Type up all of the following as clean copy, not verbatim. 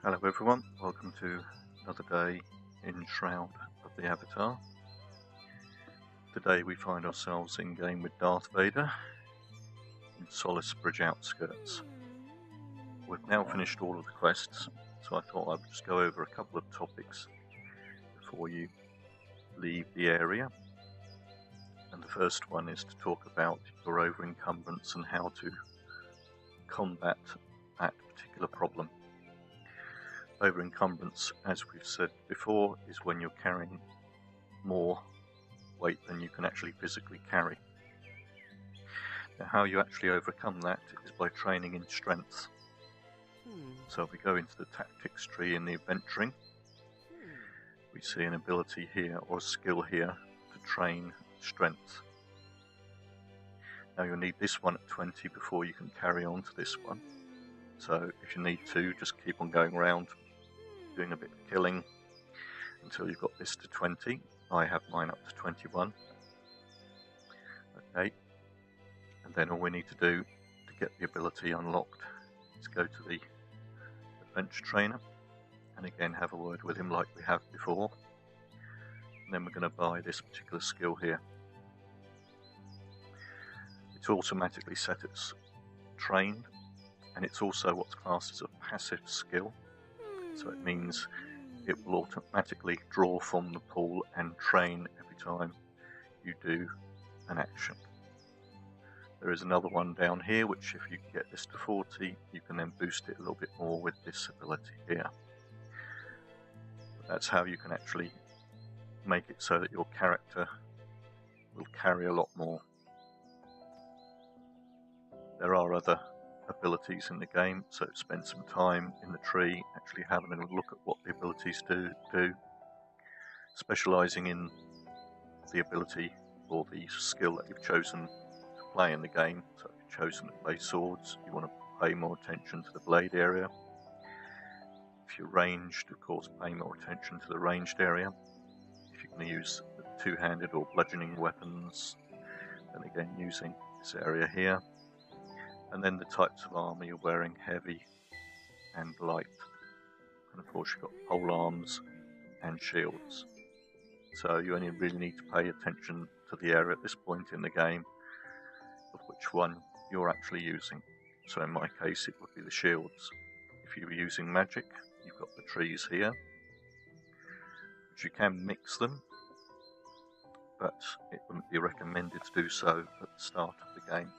Hello everyone, welcome to another day in Shroud of the Avatar. Today we find ourselves in game with Darth Vader in Solace Bridge outskirts. We've now finished all of the quests, so I thought I would just go over a couple of topics before you leave the area. And the first one is to talk about your over-encumbrance and how to combat that particular problem. Over-encumbrance, as we've said before, is when you're carrying more weight than you can actually physically carry. Now, how you actually overcome that is by training in strength. So if we go into the tactics tree in the adventuring, we see an ability here or a skill here to train strength. Now you'll need this one at 20 before you can carry on to this one. So if you need to, just keep on going around doing a bit of killing until you've got this to 20. I have mine up to 21. Okay, and then all we need to do to get the ability unlocked is go to the adventure trainer and again have a word with him like we have before. And then we're going to buy this particular skill here. It's automatically set as trained, and it's also what's classed as a passive skill. So it means it will automatically draw from the pool and train every time you do an action. There is another one down here which, if you get this to 40, you can then boost it a little bit more with this ability here. That's how you can actually make it so that your character will carry a lot more. There are other abilities in the game, so spend some time in the tree actually having a look at what the abilities do, specialising in the ability or the skill that you've chosen to play in the game. So if you've chosen to play swords, you want to pay more attention to the blade area. If you're ranged, of course, pay more attention to the ranged area. If you're going to use the two-handed or bludgeoning weapons, then again using this area here. And then the types of armour you're wearing, heavy and light. And of course you've got pole arms and shields. So you only really need to pay attention to the area at this point in the game of which one you're actually using. So in my case it would be the shields. If you were using magic, you've got the trees here, which you can mix them, but it wouldn't be recommended to do so at the start of the game.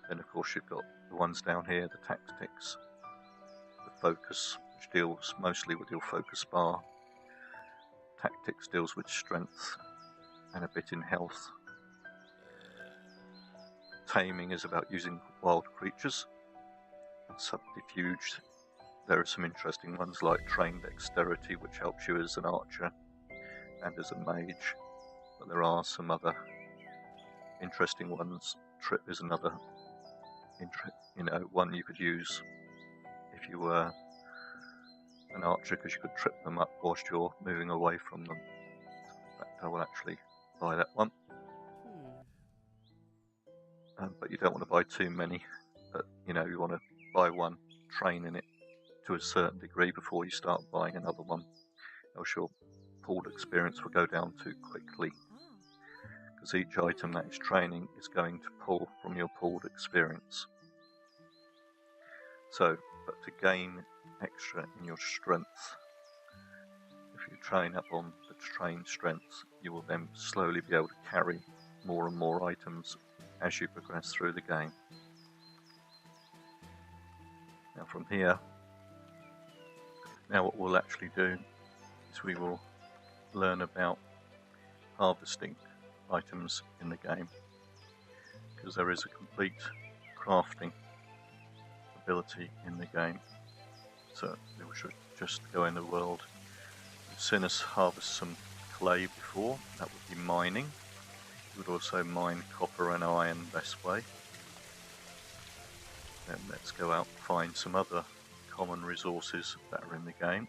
Then of course you've got the ones down here, the tactics, the focus, which deals mostly with your focus bar. Tactics deals with strength and a bit in health. Taming is about using wild creatures. And subterfuge, there are some interesting ones like trained dexterity, which helps you as an archer and as a mage. But there are some other interesting ones. Trip is another one you could use if you were an archer, because you could trip them up whilst you're moving away from them. In fact, I will actually buy that one. But you don't want to buy too many. But you want to buy one, train in it to a certain degree before you start buying another one, else your pooled experience will go down too quickly. Because each item that is training is going to pull from your pooled experience. So, but to gain extra in your strength, if you train up on the trained strength, you will then slowly be able to carry more and more items as you progress through the game. Now from here, what we'll actually do is we will learn about harvesting items in the game, because there is a complete crafting ability in the game. So we should just go in the world. You've seen us harvest some clay before, that would be mining. You would also mine copper and iron this way. Then let's go out and find some other common resources that are in the game.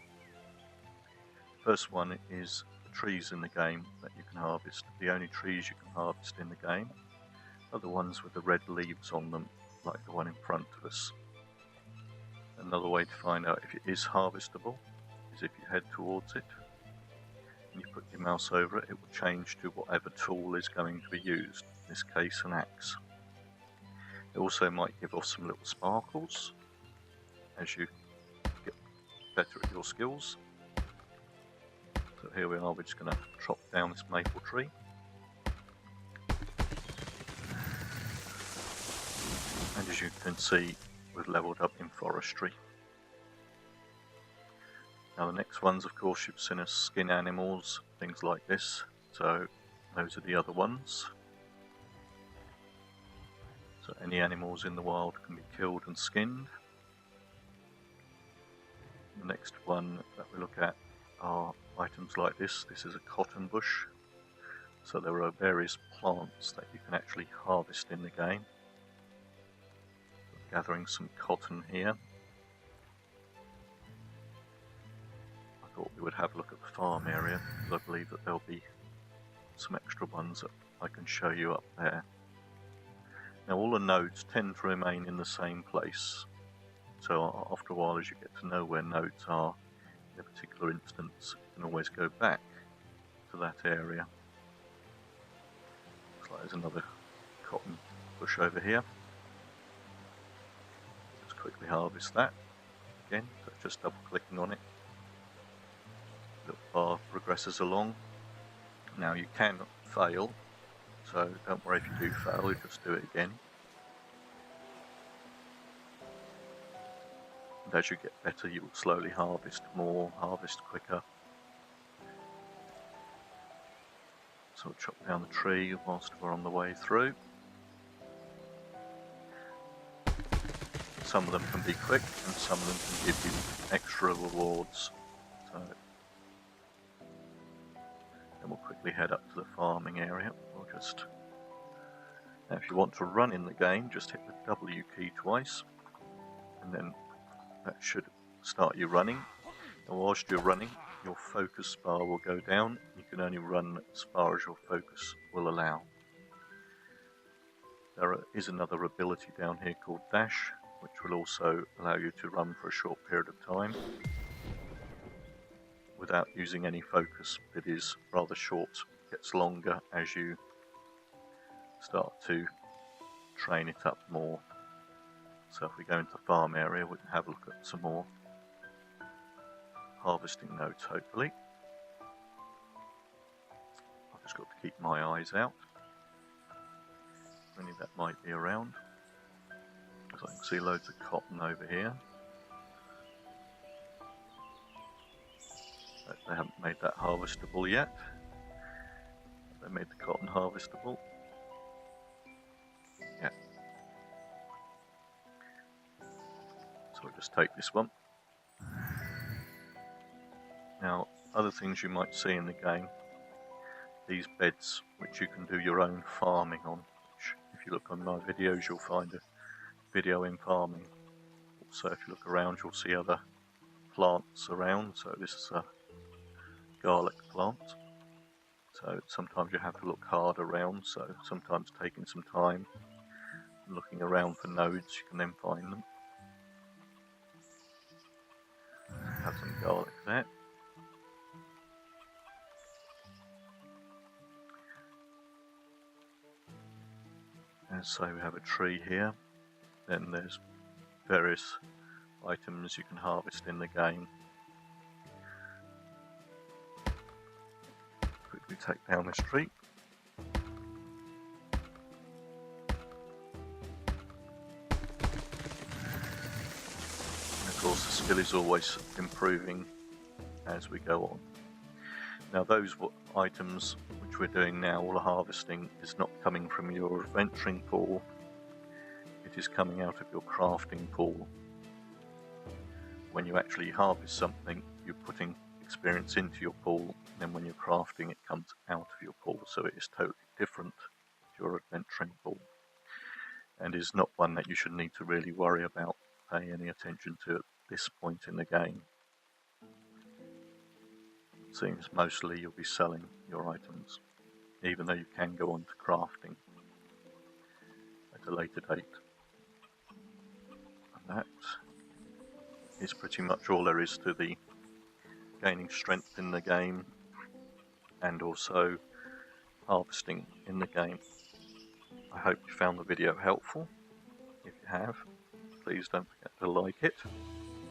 First one is the trees in the game that you can harvest. The only trees you can harvest in the game are the ones with the red leaves on them, like the one in front of us. Another way to find out if it is harvestable is if you head towards it and you put your mouse over it, it will change to whatever tool is going to be used, in this case an axe. It also might give off some little sparkles as you get better at your skills. So here we are, we're just going to chop down this maple tree. And as you can see, we've leveled up in forestry. Now the next ones, of course, you've seen us skin animals, things like this. So those are the other ones. So any animals in the wild can be killed and skinned. The next one that we look at are items like this. This is a cotton bush. So there are various plants that you can actually harvest in the game. I'm gathering some cotton here. I thought we would have a look at the farm area, because I believe that there'll be some extra ones that I can show you up there. Now all the nodes tend to remain in the same place, so after a while, as you get to know where nodes are in a particular instance, you can always go back to that area. Looks like there's another cotton bush over here. Just quickly harvest that again, so just double clicking on it. The little bar progresses along. Now you can fail, so don't worry if you do fail, you just do it again. And as you get better, you will slowly harvest more, harvest quicker. So we'll chop down the tree whilst we're on the way through. Some of them can be quick and some of them can give you extra rewards. So then we'll quickly head up to the farming area. Now if you want to run in the game, just hit the W key twice and then that should start you running. And whilst you're running, your focus bar will go down. You can only run as far as your focus will allow. There is another ability down here called Dash, which will also allow you to run for a short period of time without using any focus. It is rather short, gets longer as you start to train it up more. So if we go into the farm area, we can have a look at some more harvesting nodes, hopefully. I've just got to keep my eyes out. Any that might be around. As I can see loads of cotton over here. But they haven't made that harvestable yet. They made the cotton harvestable. Yeah. So we'll just take this one. Now, other things you might see in the game, these beds which you can do your own farming on, which if you look on my videos you'll find a video in farming. Also if you look around you'll see other plants around, so this is a garlic plant. So sometimes you have to look hard around, so sometimes taking some time and looking around for nodes you can then find them. Have some garlic there. And so we have a tree here, then there's various items you can harvest in the game. Quickly take down this tree. And of course the skill is always improving as we go on. Now those items which we're doing now, all the harvesting, is not coming from your adventuring pool, it is coming out of your crafting pool. When you actually harvest something, you're putting experience into your pool, and then when you're crafting it comes out of your pool, so it is totally different to your adventuring pool, and is not one that you should need to really worry about paying any attention to at this point in the game. It seems mostly you'll be selling your items, even though you can go on to crafting at a later date. And that is pretty much all there is to the gaining strength in the game and also harvesting in the game. I hope you found the video helpful. If you have, please don't forget to like it.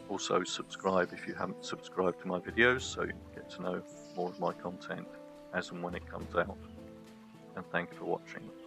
Also subscribe if you haven't subscribed to my videos so you get to know more of my content as and when it comes out. And thank you for watching.